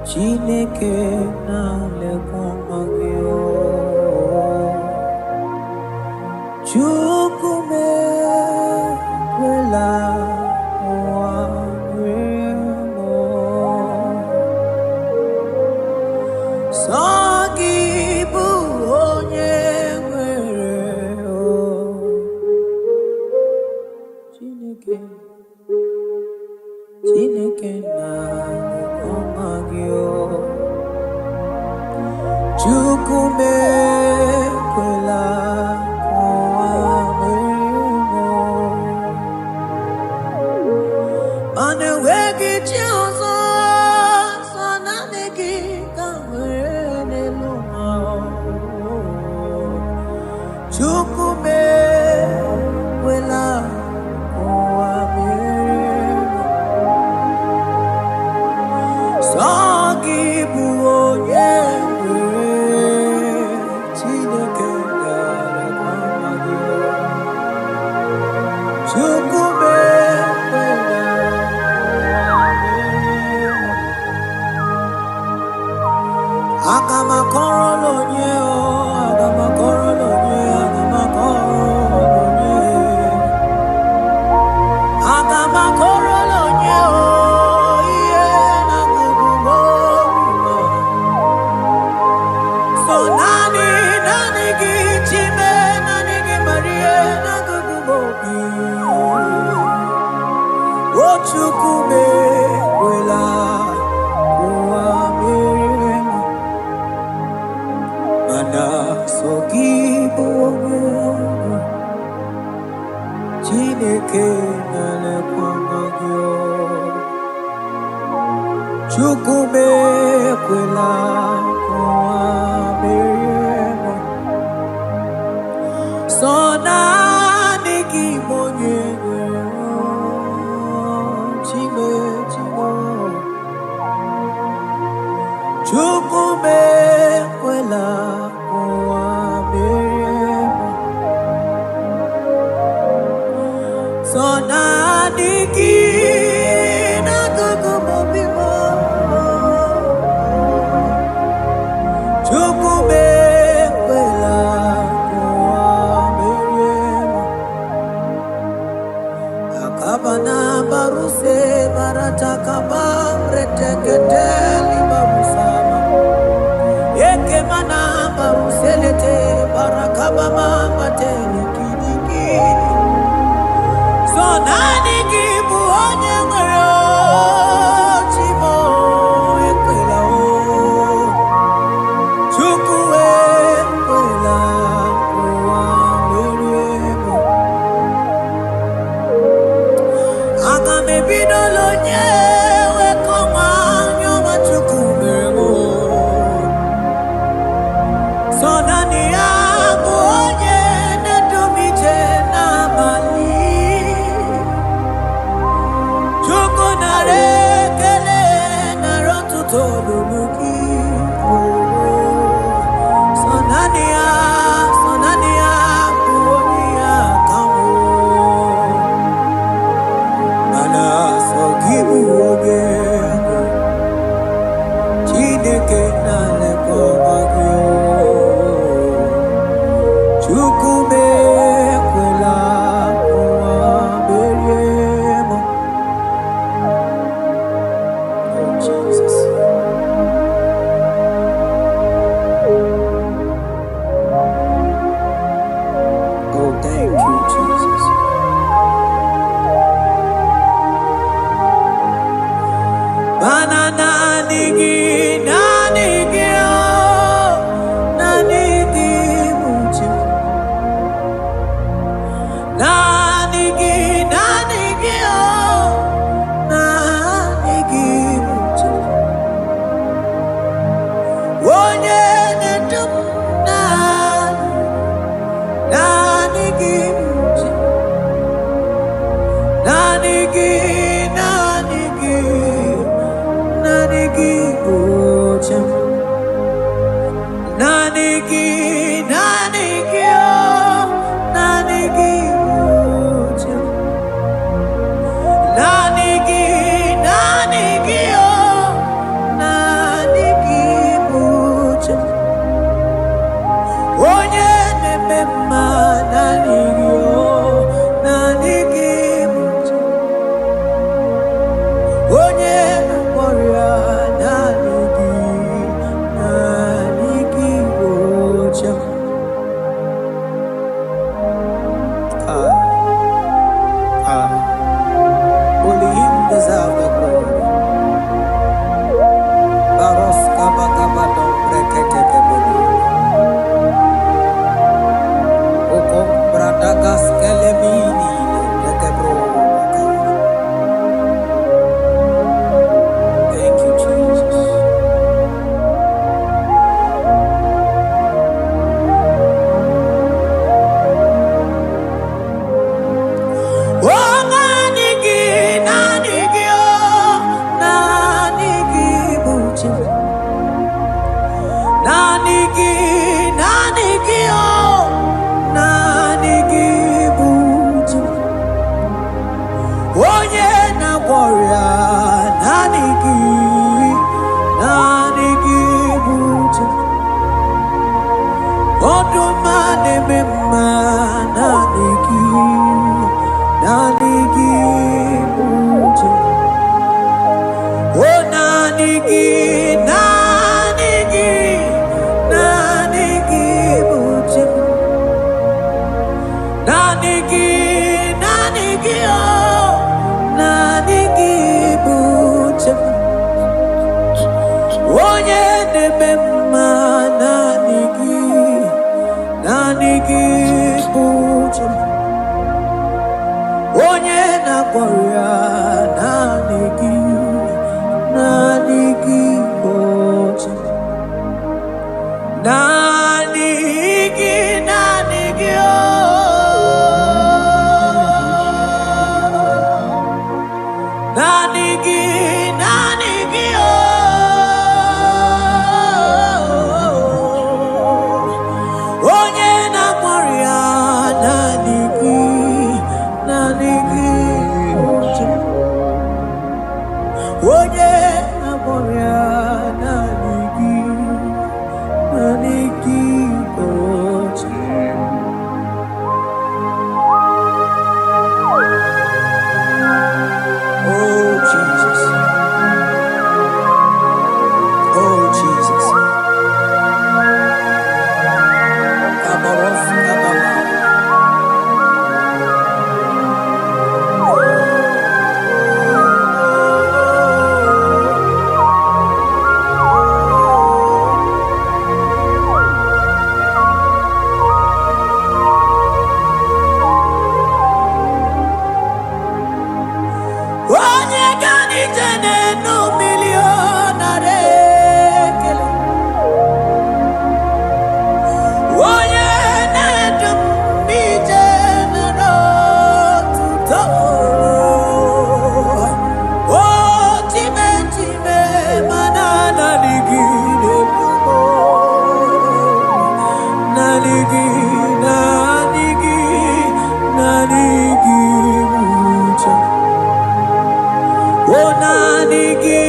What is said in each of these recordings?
Chineke na lekwamagio Chukume kwela wamremo Sagibu onye nwere Chineke na Chukume kwela wamremo Mane wegi chiozo sananegi kamene luma Chukume kwela wamremo Sagibu onye Chukume kwela wamremo Mana sogibu Chineke na lekwamagio Chukume kwela wamremo Sona niki monye Chukume kwela wamremo Sona niki na kukumobimo Chukume kwela wamremo Akabana baruse baratakaba reteketeli babusama Ekemana baruselete barakaba mama tele kidiki Sonani gibu onye nwere chimo ekwela o Chukwu ekwela wamremo Aga m ebido lonye Nanigi, oh, nanigi, nemema nanigi uje. Oh nanigi uje. Nanigi oh nanigi uje. Onye nemema nanigi uje. Onye na-agwọrịa nanigi uje. Nanigi oh nanigi oh onye na-agwọrịa nanigi uje. Onye na-agwọrịa nanigi uje. Oh Jesus. Oh Jesus. Kabarof kabala. Onye gani jene no millionare kele. Onye nedum mi jene no tuto. Oh time manana nigi nebumo. Nanigi mucha. Oh nanigi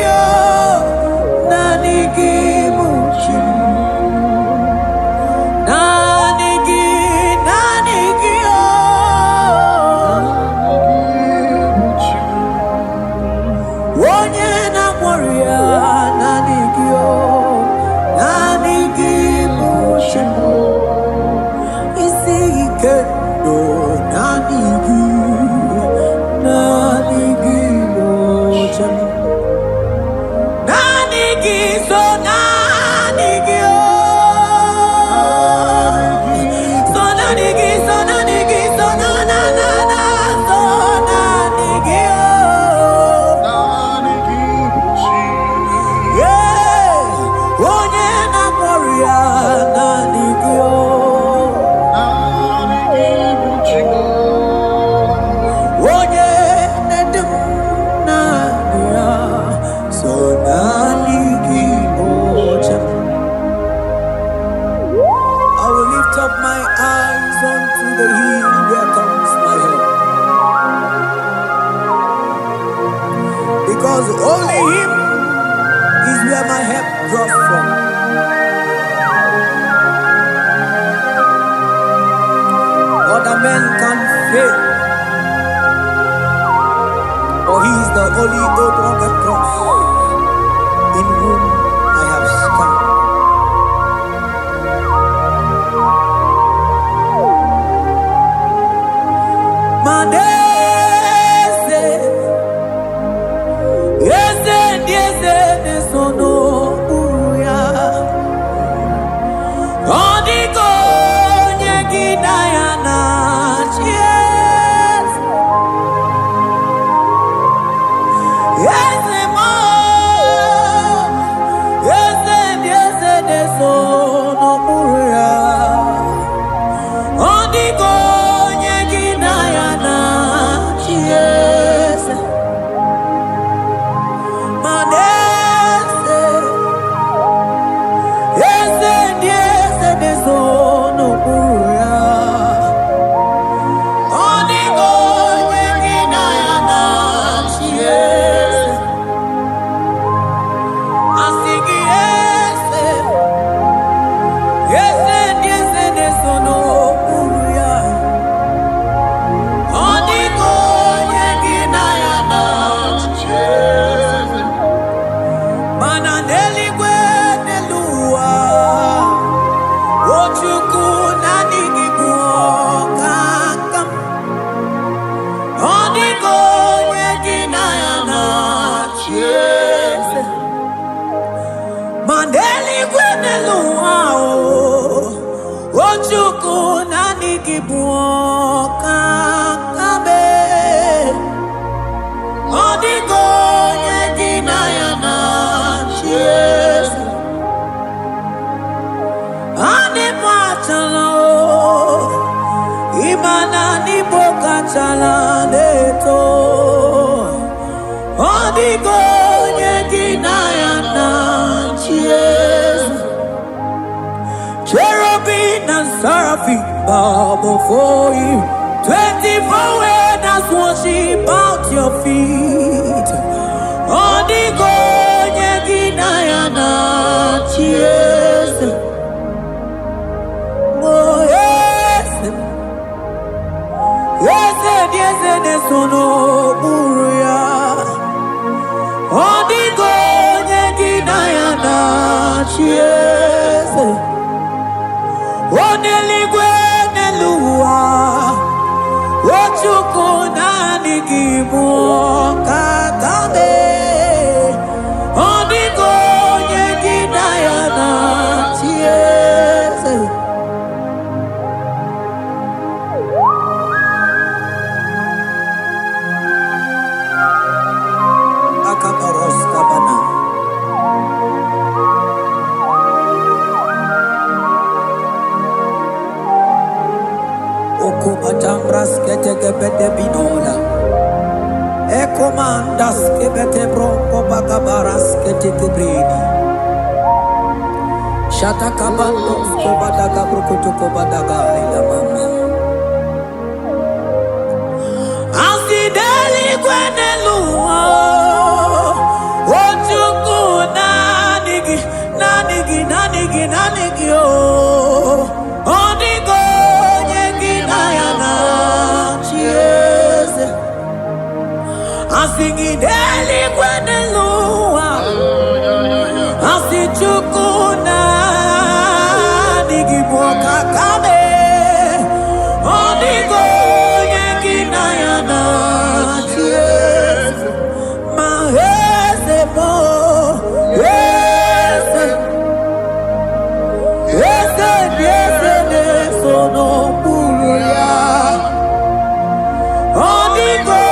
oh nanigi muchi. Nanigi oh onye na-agwọrịa nanigi oh nanigi muchi. Isi ike no nanigi mocha. Nanigi so nanigi oh so nanigi so na so nanigi oh yeah onye na-agwọrịa nanigi oh onye nedum nangia so nanigi mocha. I will lift up my eyes unto the hill where comes my help, because only Him is where my help draws from. Other men can fail, for He is the only hope on the cross, in whom I have stand. Manese, yese nesono uya. Odiko nyegina yana yes. Yeah. buoka kabe odigo nyegina yana cheers ane patala imana ni boka chala neto odigo nyegina yana cheers cherubim and seraphim bow before you. 24 elders worship at your feet. Odigo nyegina yana cheers. Oh yes, yes, yes, yes, no buruya. Odigo nyegina yana cheers. Oneligwe neluwa Ochukuna nigimu kakabe Odigo nyegina yana tiese Akabaros kabana Matambras kete gebete binola Ekomandas kebete bronco bagabaras kete kebrini Shata kabandos kobadaga brukutu kobadaga ila mama Asideli kwenelua Ochuku nanigi oh Odigo Asingideli kwenelua Asichukuna Nigiboka kame Odigo nyegina yana Cheers Maheze mo Yese Yese Yese Nesono Buruya Odigo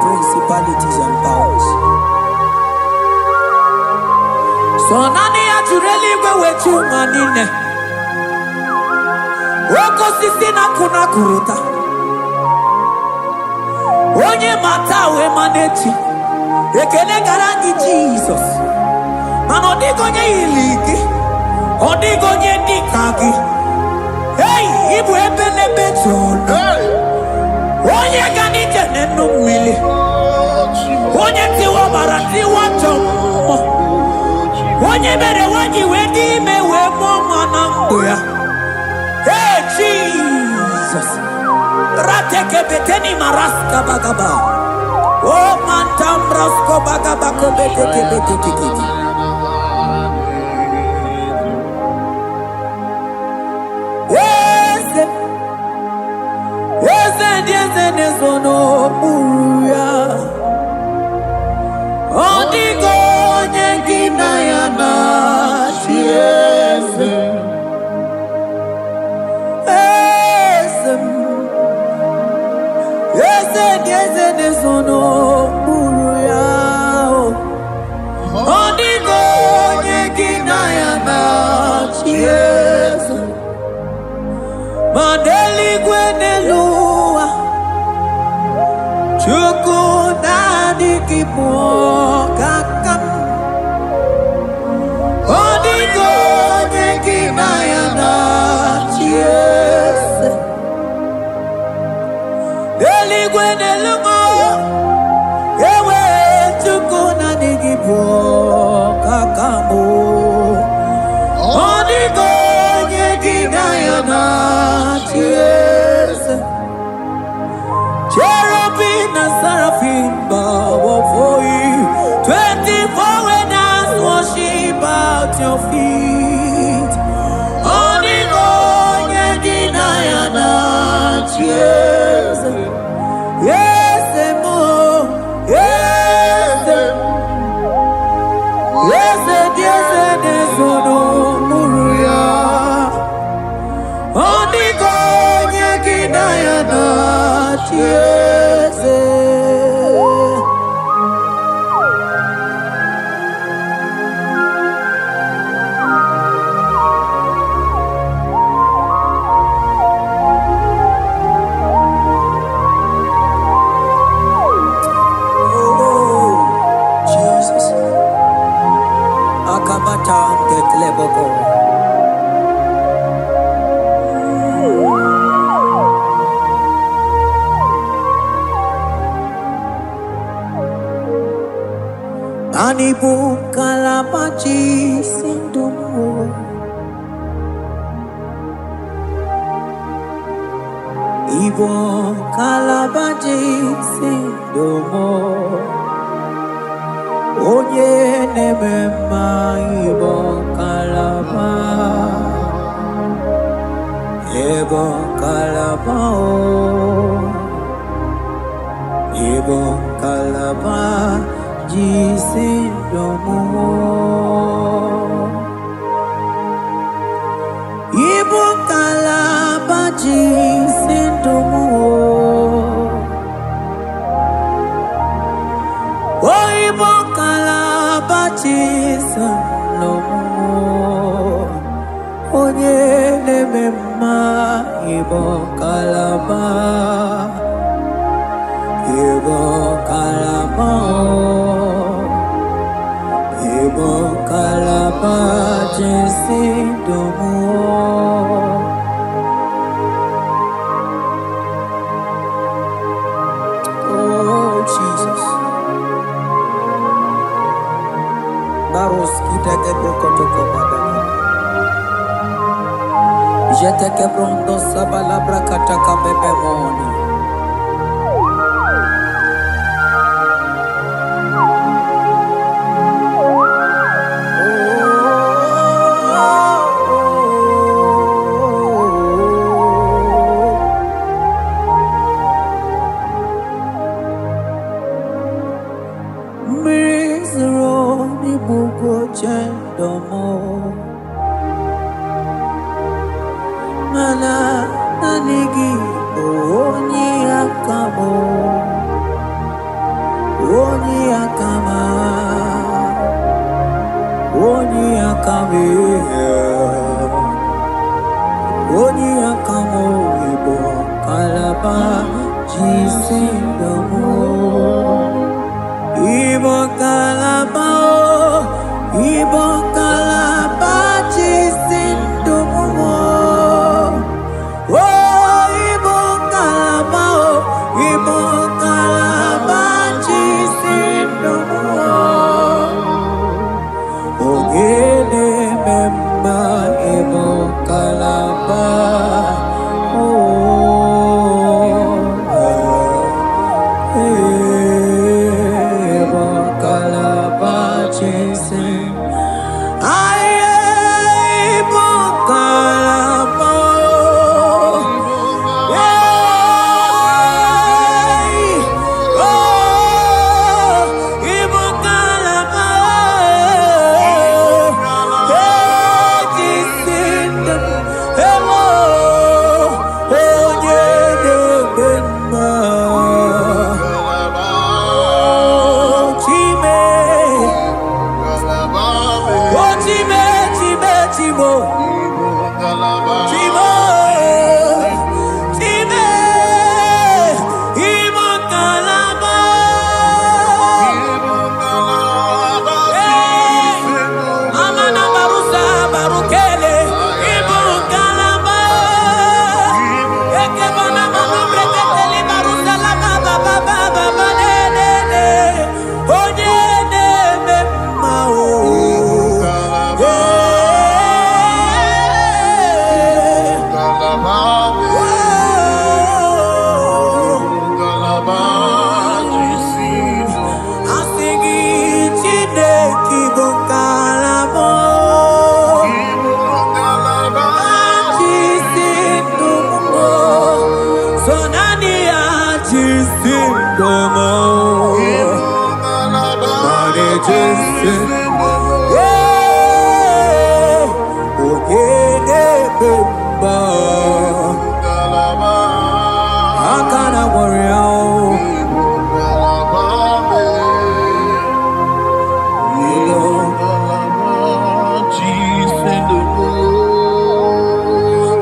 Principalities and powers. So nani atureli wetu manine. Woko sisi na kuna kuruta. Onye matawe manechi. Ekele garangi Jesus. Mano digo nye iligi. Odigo nye dikagi. Hey, ibu ebele bejono. Onye gani jene numili. Onye tiwa barati wachomo. Onye bere wanyi wedi mewe mwana mbuya. Hey Jesus. Rateke beteni maraska bagaba. Oh mantambrasko bagaba kobeteke beteke. Nesono buruya Odigo nyegina yana Cheers Ese nesono buruya Odigo nyegina Mandeli Gwenelua Chukunani Kipokakam Onigo Nyekinayana Yes Deli Gwenelua Ewe Chukunani Kipokakamu Onigo Nyekinayana Yes Cherubim and seraphim bow before you. 24 elders worship at your feet. Onigo Nyekinayana Yes Yes Emo Yes Yes Yes Nesono Muruya Onigo Nyekinayana Yes Jesus Akabata Tekleboko Anibu Kalabachi Sindumo Ibo Kalabachi Sindumo Oye Nemema Ibo Kalaba Ibo Kalabao Ibo Kalaba Jisindomo Ibo Kalaba Jisindomo Oh Ibo Kalaba Jisindomo Onye Nemema Ibo Kalaba Ibo Kalaba Ibo Kalaba Jisindomo Oh Jesus Baros Kitake Brokotoko Badana Jeteke Brondo Sabalabra Kataka Bebemoni Mana Nanigi Oni Akamo Oni Akama Oni Akame Oni Akamo Ibo Kalaba Jisindomo Ibo Kalaba Ibo Kalaba Jisindomo Oh Ibo Kalaba Ibo Kalaba Jisindomo Ogele Memba Ibo Kalaba Ibo Kalaba Jisindomo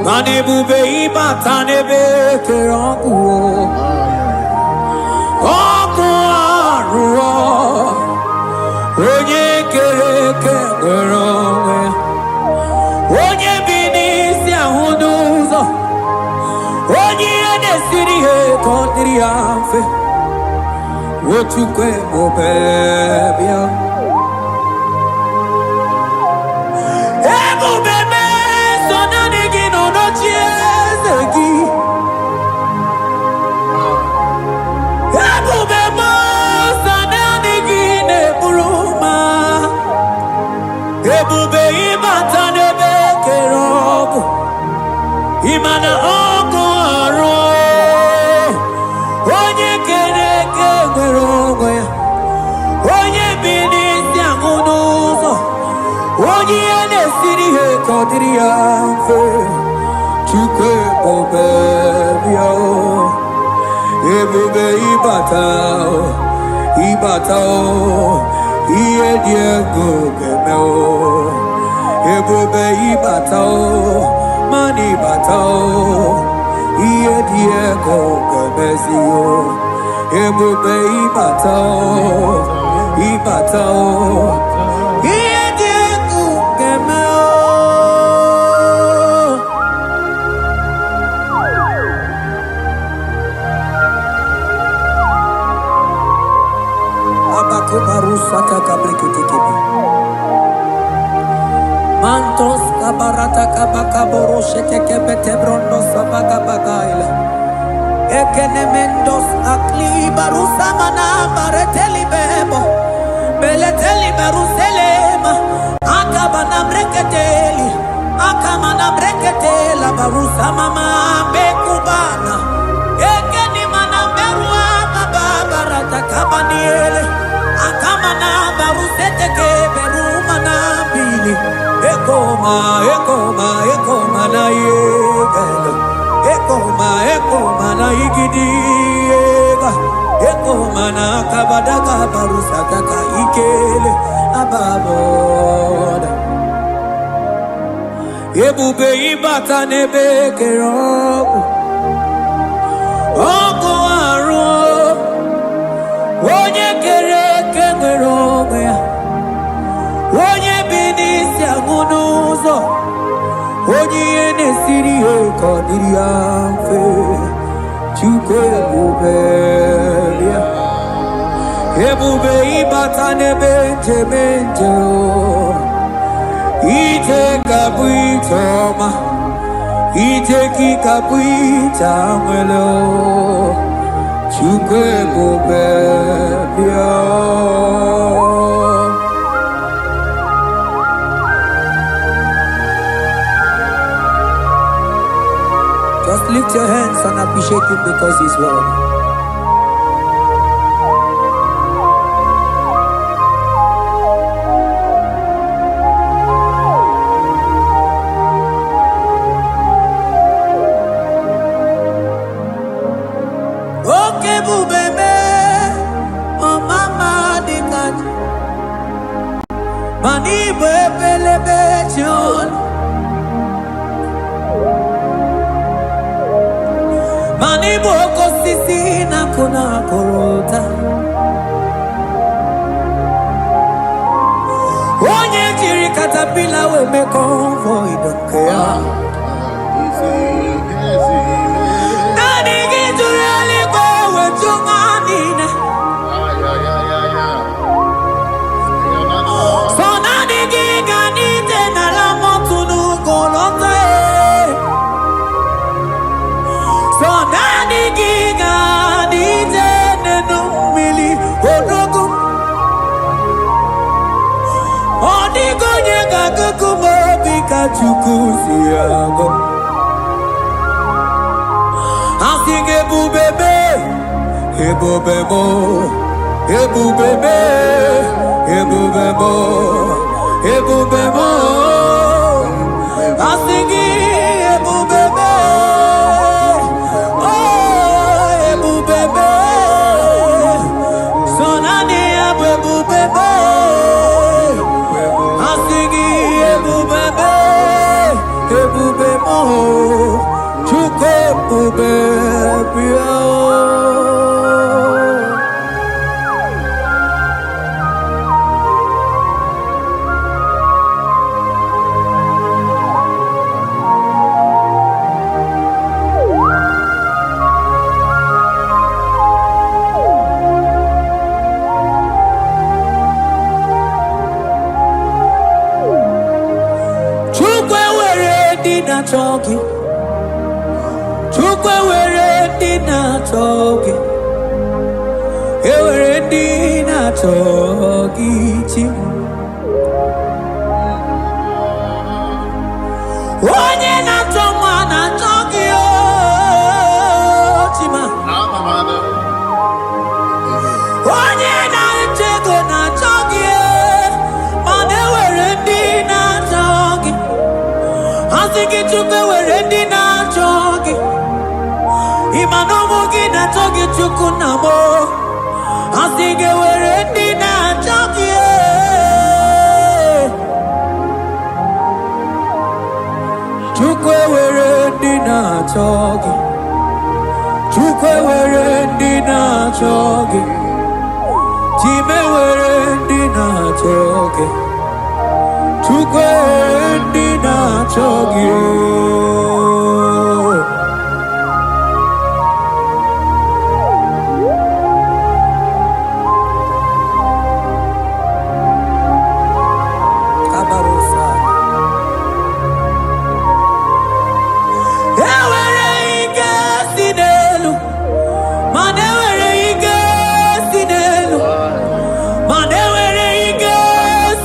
Manebube ibatanebe kerangu Oku aruo Onye kereke weronwe Onye binisi ahuduzo Onye enesiri he kondiri afe Wotukwe mobebia Imana oko aro Onye kereke werongo ya Onye binisi amunuzo Onye enesiri he kodiri afe Chukwe bobebia Ebube ibatao Iye diego gemeo Ebube ibatao Mani batao, iye diego gemezio. Ebube ibatao, iye diego gemeo. Abakubarusa takabrikutikimi. Mantos kabarata kabakaboro shetekebete brondo sabagabagaila. Ekenemendos akli barusa mana bareteli bebo. Beleteli baruselema. Akabana breketeli. Akamana breketela barusa mama bekubana. Ekeni mana berua babarata kabaniele. Akamana baruseteke berumana bili. Ekoma na yegelo. Ekoma na igidiega. Ekoma na kabadaga barusaka ka ikele ababoda. Ebube ibata nebe kerobu. Oko aro. Onye kereke werongo ya. Onye binisi amunuzo Onye enesiri he kodiri afe Chukwe bubelia Ebube ibata nebe menjo Ite kabuitoma Ite kikabuita mwelo Chukwe bubelia Just lift your hands and appreciate him because he's worthy. Okay, bubebe, oh mama dikat, mani bebelebe John. Mani boko sisi na kuna korota. Onye jiri katapila we me convoy don't care. Nani gijurali go we chunganine. So nani giganite na la motunu golota. So nani giganite nenu mili odogu. Odigo nyega kukumo bika chukusiago. Asige bubebe, ebobebo, ebubebe, ebubebo, ebubebo. Asingi ebubebe, oh ebubebe. Sonani ebubebe, asingi ebubebe, ebubebo. Chuko ebubebe. Talking, Chukwe were dina talking, were dina talking. Onye na toma na talking, oh, Chima. Onye na tego na talking, and were dina talking. Asiki chukwe werendi na chogi, imanomo gina chogi chukunamo. Asiki werendi na chogi, chukwe werendi na chogi, chukwe werendi na chogi, time werendi na chogi. Chukwe dina chogi. Kabarusa. Ewere ike sinelu, manewere ike sinelu, manewere ike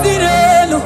sinelu.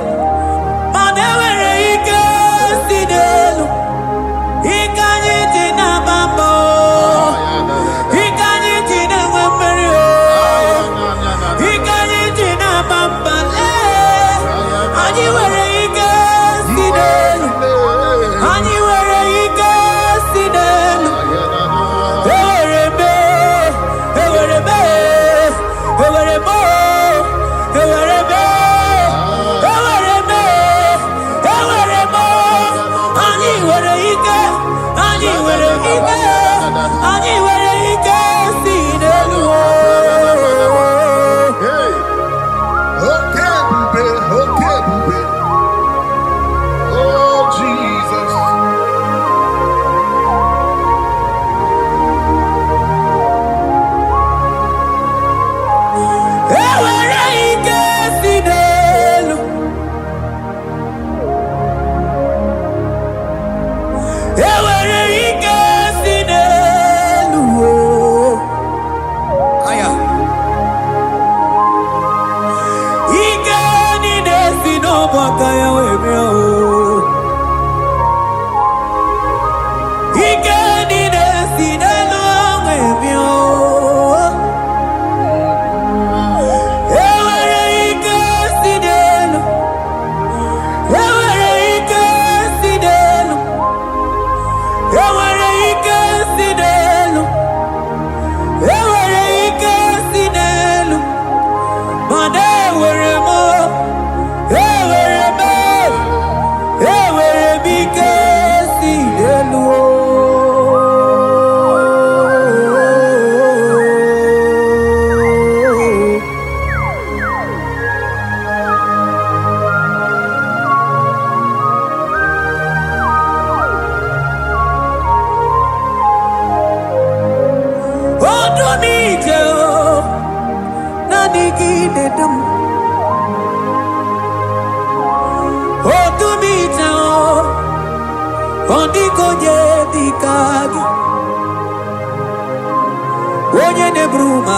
Onye ne bruma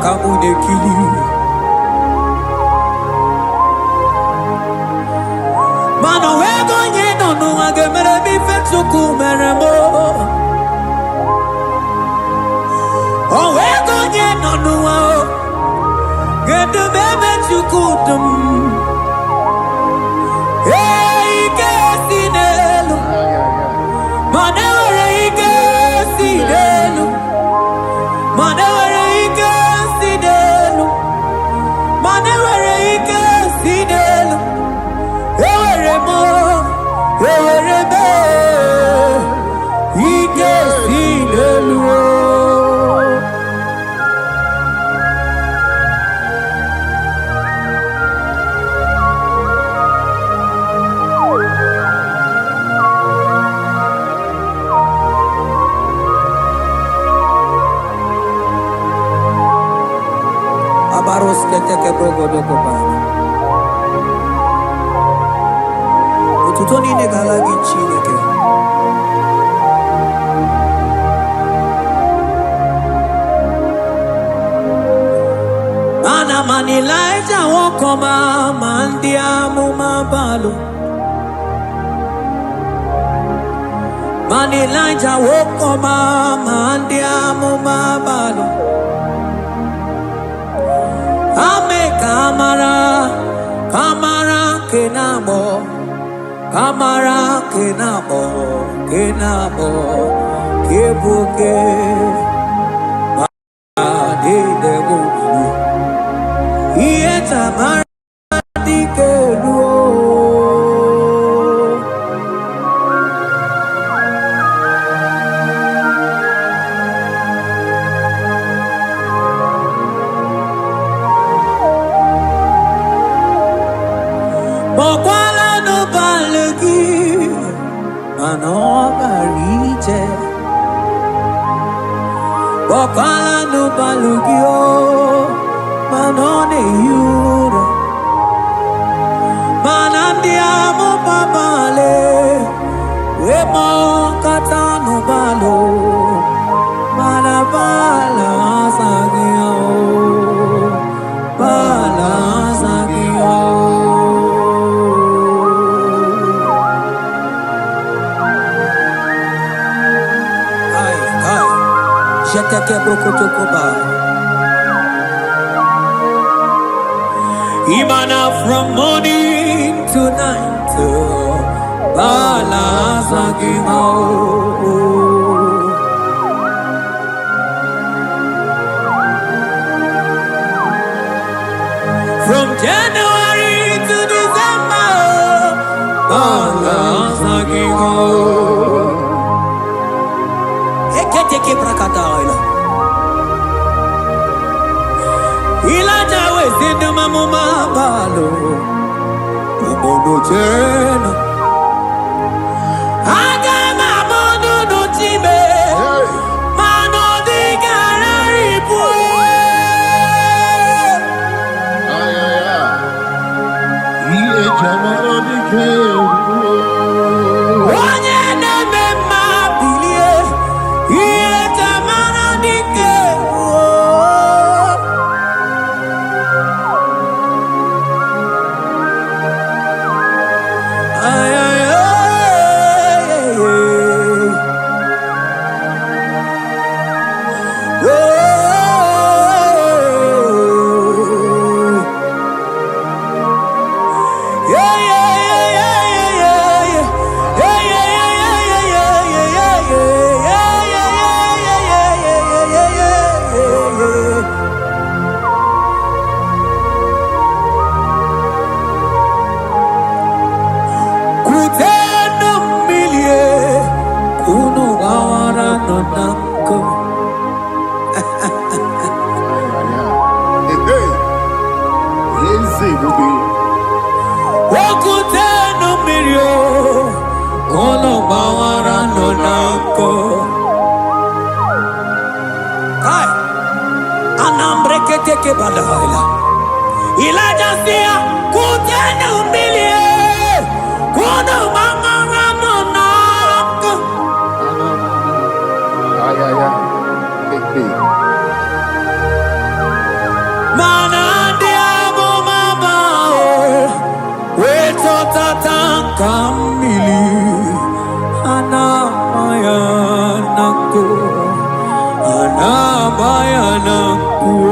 kamu ne kili. Mano wego nye no agemere mi fetsuku meremo. O wego nye no baros keteke brogo doko ba. Ututoni ne galagi chineke. Mana mani laija wokoma mandia mumabalo. Mani laija wokoma mandia mumabalo. Ame kamara kenabo. Kamara kenabo kebuke ade debu ieta maradi keluo Bokwala no balegi Mano barije Bokwala no balugio Mano ne yura Manandiamo babale Wemo katano balo Manabala sagio Bala sagio Jeteke brokotokoba. Imana from morning to night, bala sagimo. From January to December, bala sagimo. Eketeke brakataila. Ilaja wezindu mamuma balo. Umono tena. Aga mamono no tibe. Mano di gararipue. Iye jamano di keu. Onye neme mabilie. Iye jamano di keu. Ay, ay, ay, ay, ay. Kuteno milie kunu awara nonanko. Easy bubi. Kuteno milie kunu awara nonanko. Kai anambre keteke balaila. Ilaja sia kuteno milie kunu awara nonanko. Manandiamo mabao weto tatankamili anamayanaku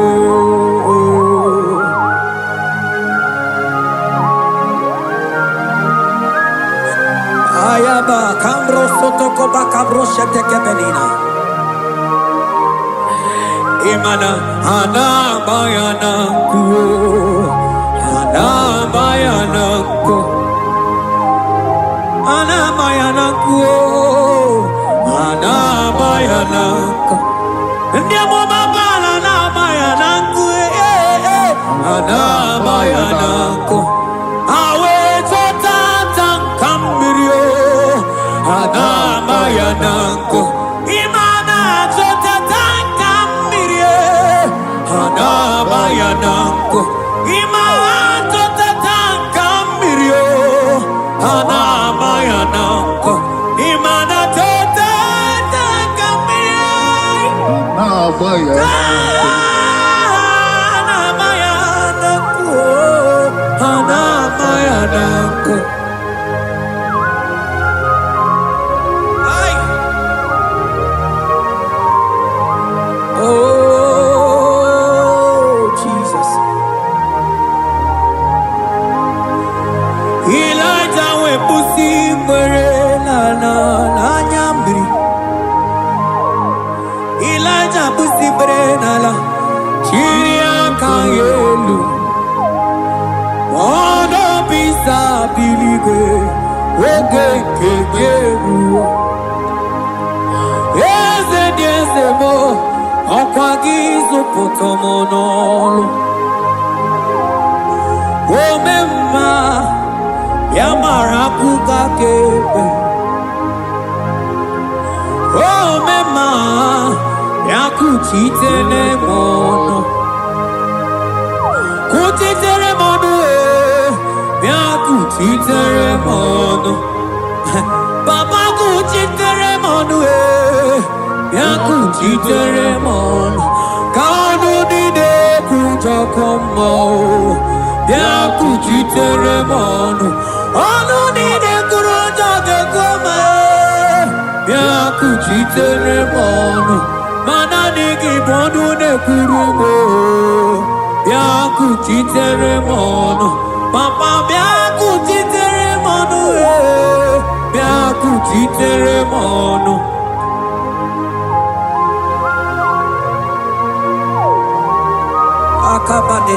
ayaba kambro sotoko bakabro sheteke benina Imana anabayanaku anabayanaku Ndiamo mabala anabayanaku anabayanaku awe totata kambirio anabayanaku Imana totata kambirie anabayanaku Imato tatanka mirio anamayana. Imana tatanka mirio anamayana. Oh Jesus. Elijah we pusi mere na nyambri. Elijah pusi mere na la chiria kayelu. Wado bisa biligwe oge kegeru. Eze diese mo okwa gizu potomonolo. Omemma yamara kuka kebe. Omemma yakuchitele mono. Kuchitere mono yakuchitere mono. Baba kuchitere mono yakuchitere mono. Kanu dide kujakomo yakuchitere mono. Anu dide kurujagekome yakuchitere mono. Mana nigi bodu ne kurumo yakuchitere mono. Papa yakuchitere mono yakuchitere mono. Akabade.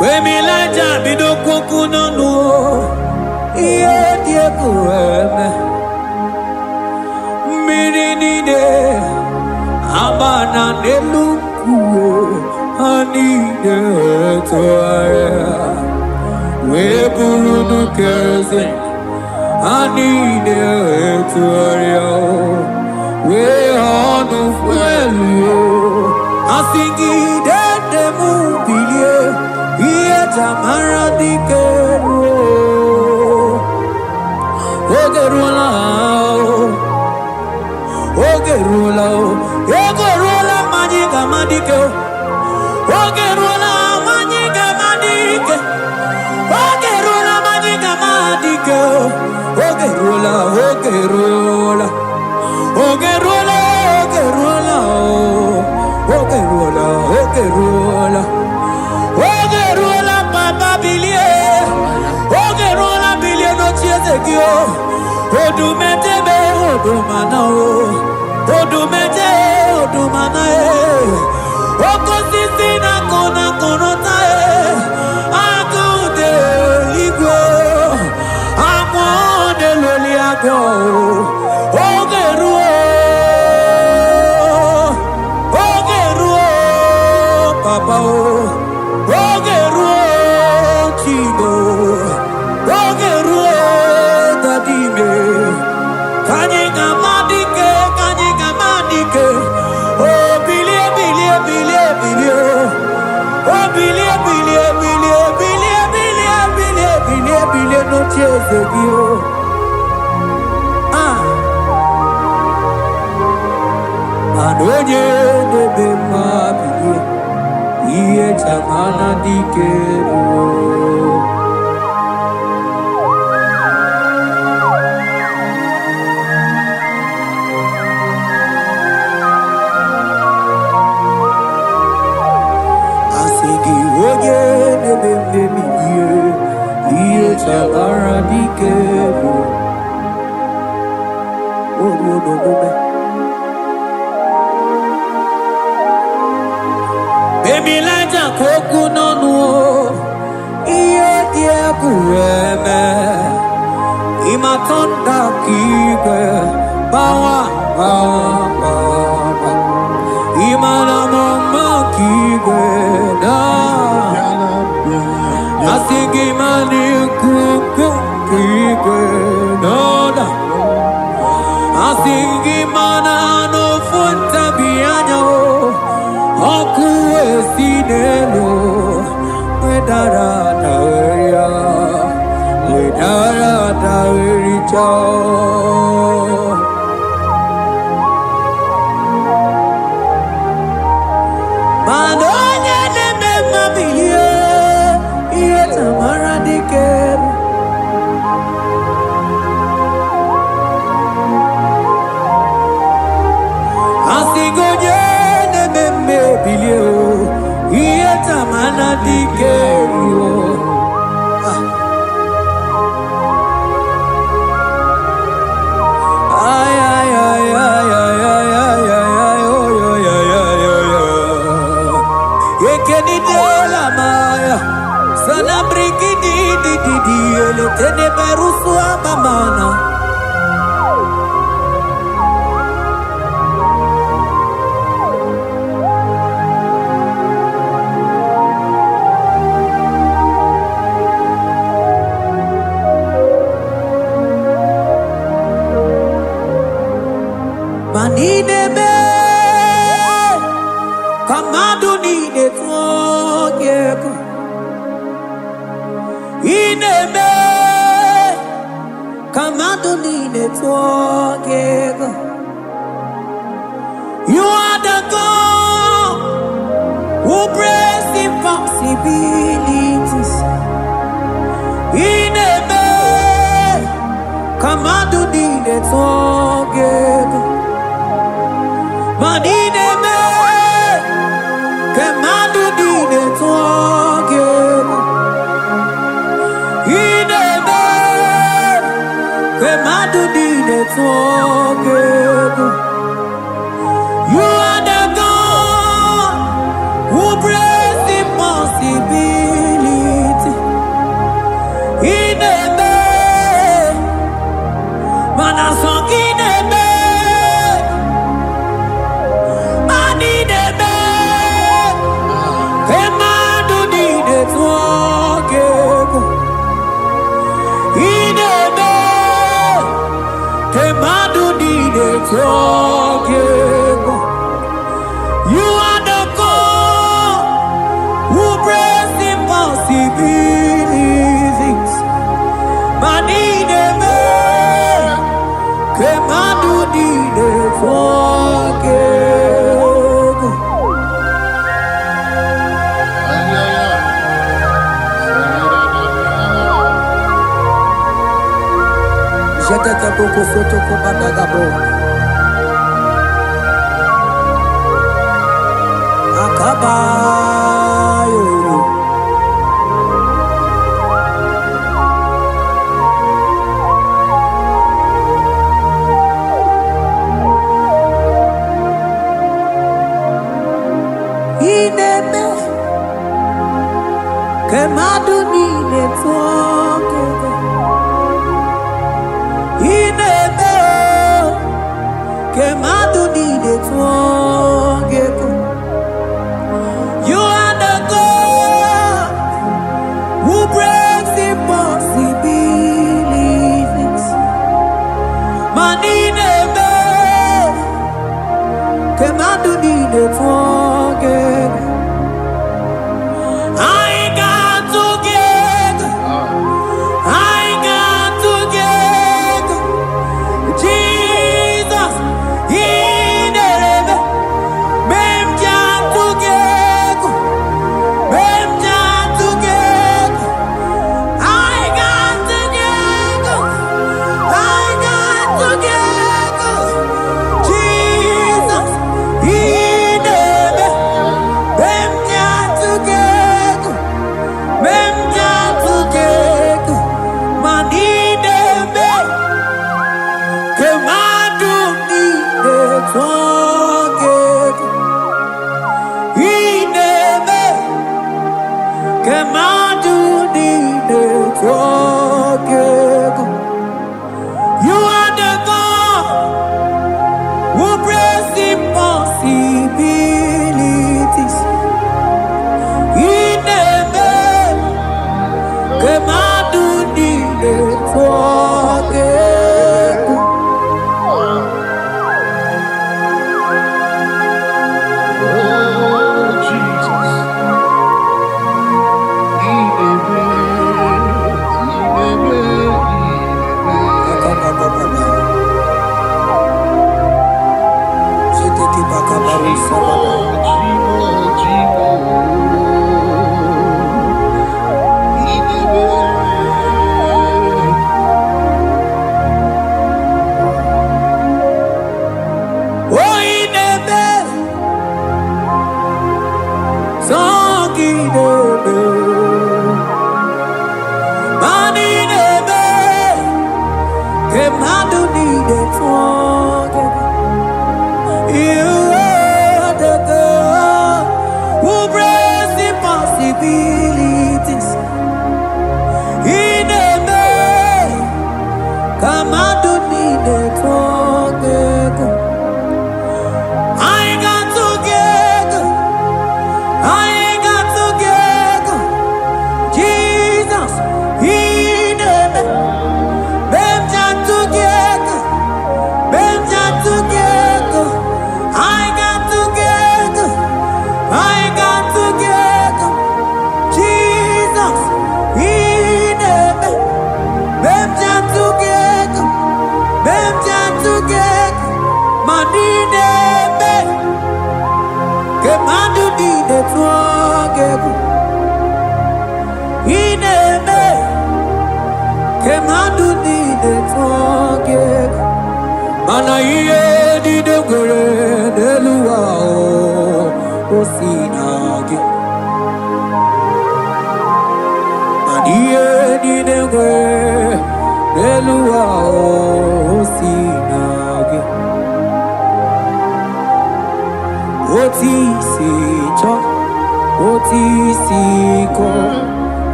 Wemilaja bidoko no iye die kueme mirinide abana neluku anide toaya we burudu keze anide toaya we honu fuelu asingi de mubilie iye tamara dikeru ogerula majiga madike ogerula majiga madike ogerula majiga madike ogerula papa bilie ogerula bilie no chiezegio odumetebe odumana okosisi na kona konota akude igwe amode loli ago ogeruo papa ogeruo chigo ogeruo dadime kanyega madike oh bilie no chezegio adonye debe mabilie iye tamana dikeru. Iye tamara dikeru. Emilaja koku nonu iye die kueme imatonda kike bawa imana mama kike da asigi mani kuku kike da asigi mana no funta bianya neno wedara taweria wedara tawericha Madonya neme mabilie iye tamara diker Asigoje neme mabilie iye tamara diker Ay ay ay ay ay ay ay ay oh yo yo yo yo Yekeni de la maya sana briki di ele tene berusu abamana Manine me kamadu ni de twogeko Ineme kamadu ni de twogeko You are the God who breaks impossibilities Ineme kamadu ni de twogeko Manine me Kemadu dine twogeko Ine me Kemadu dine twogeko You are the God who breaks impossibility Ine me Manasong ine me You are the God who breaks impossibilities. Manine me, kemadu dide twogeko. Jetete boko soto kubadagabo. Akabayo. Ineme kemadu nine twogeko. Ineme kemadu nine twogeko. You are the God who breaks impossibilities. Manine me kemadu nine twogeko. I got together. I got together. Jesus, in heaven, mem jam together, mem jam together. I got together. I got together. Jesus, in heaven, mem jam together, mem jam together. Manine me. Kemadu nine twogeko. Ineme Kemadu nine twogeko. You are the God who breaks impossibilities. Ineme Kemadu nine twogeko. Oh, Jesus.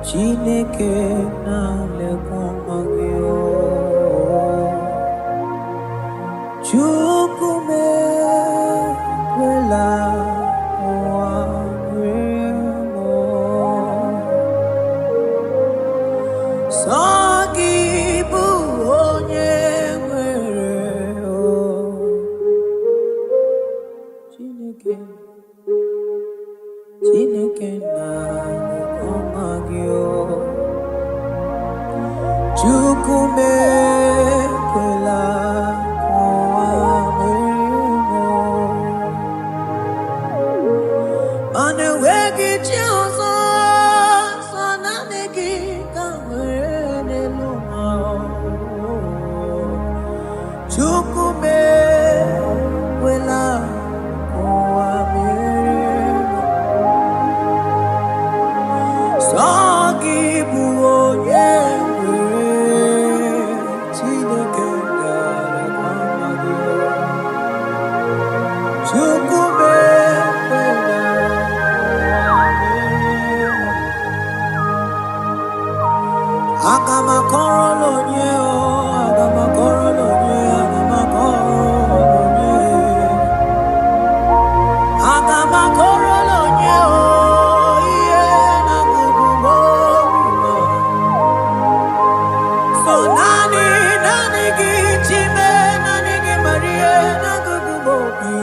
Chineke na-lekwa gị Chukwu mekwela ụwa nwee m sọ gị bụ onye nwere Chineke na-lekwa gị Chukwu mekwela ụwa nwee m mana enweghị chi ọzọ sọ naanị gị ka nwere n'elu ụwa Chukwu mekwela ụwa nwee m sọ gị bụ onye Chineke na-lekwa gị Chukwu mekwela ụwa nwee m aga m akọrọ n'onye aga m akọrọ n'onye aga m akọrọ n'onye aga m akọrọ n'onye ihe na-agụgụ m obi so naanị gị Chime naanị gị mara ihe na-agụgụ m obi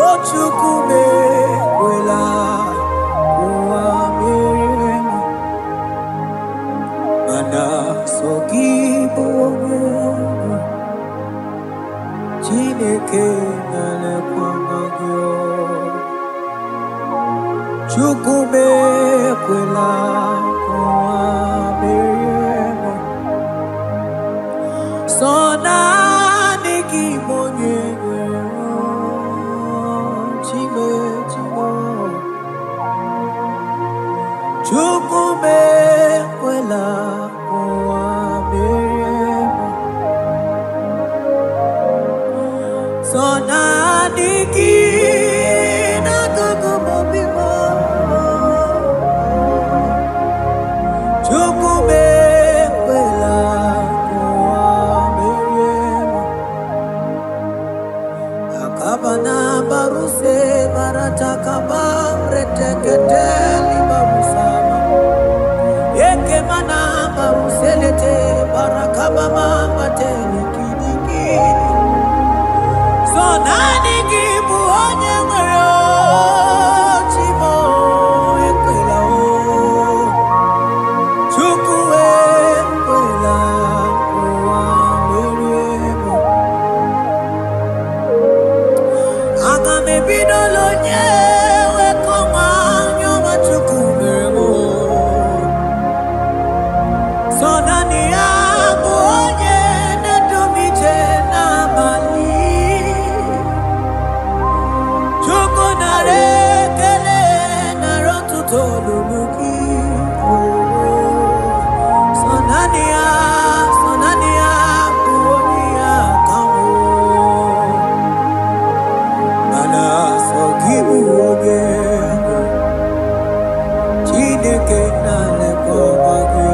o Chukwu mekwela ụwa mere m mana sọ gị bụ onye Chineke na-lekwa gị Chukwu mekwela ụwa mere m sọ naanị gị bụ onye nwere Chime Chukwu mekwela ụwa mere m sọ naanị gị na-agụgụ m obi m Chukwu mekwela ụwa mere m akabana baruse baratakaba reteketeli barusama ekemana baruselete barakaba mamateli kidiki so naanị gị bụ onye nwere Chimo ekwela Chukwu ekwela ụwa mere m aga m ebido onye wekọ nwanyị ọma Chukwu mere m sọ naanị ya bụ onye na-edu m ije n'abalị Chukwu nara ekele nara ọtụtụ olulu gị sọ naanị ya bụ onye ya ka m mana sọ gị bụ onye Chineke na-lekwa gị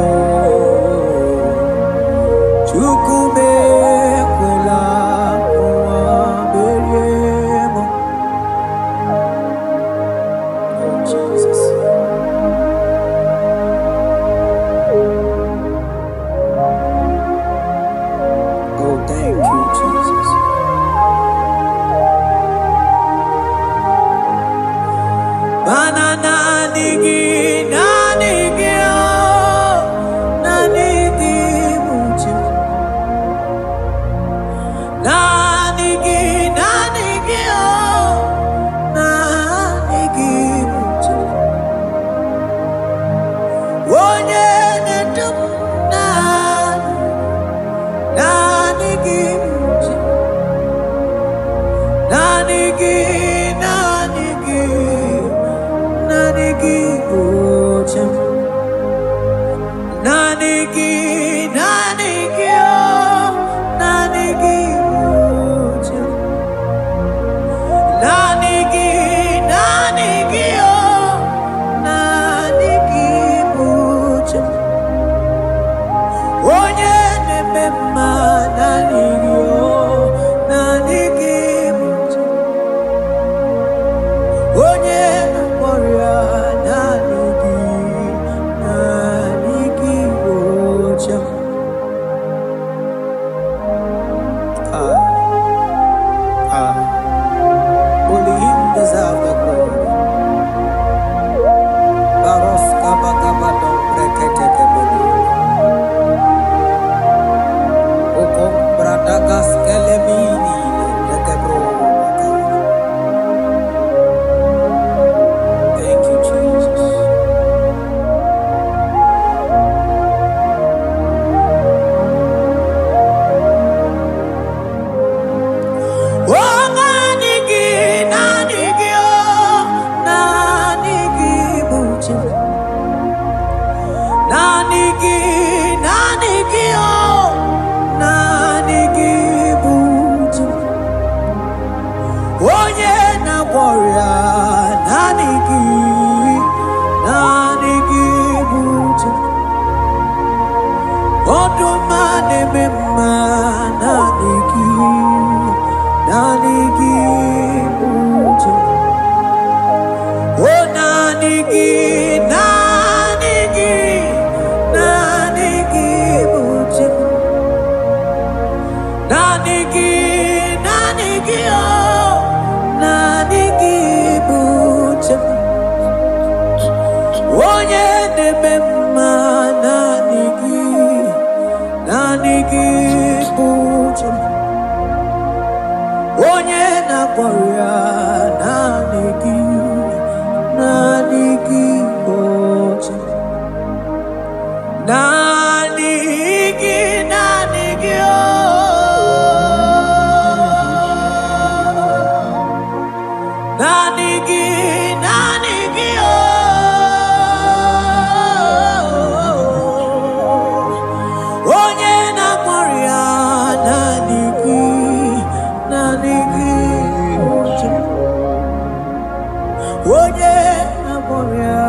Chukwu mekwela ụwa mere m Oh Jesus Oh thank you Jesus Bana naanị gị naanị gị bụ Chi naanị gị naanị gị bụ Chi onye na-edu m naanị gị bụ Chi naanị gị bụ Chi naanị gị bụ Chi nanigi buche. Oh, nanigi buche. Nanigi, oh, nanigi buche. Onye nebema nanigi buche. Onye nakwaya nanigi buche. Nanigi, oh, nanigi, oh, onye nakwaya nanigi buche. Onye nakwaya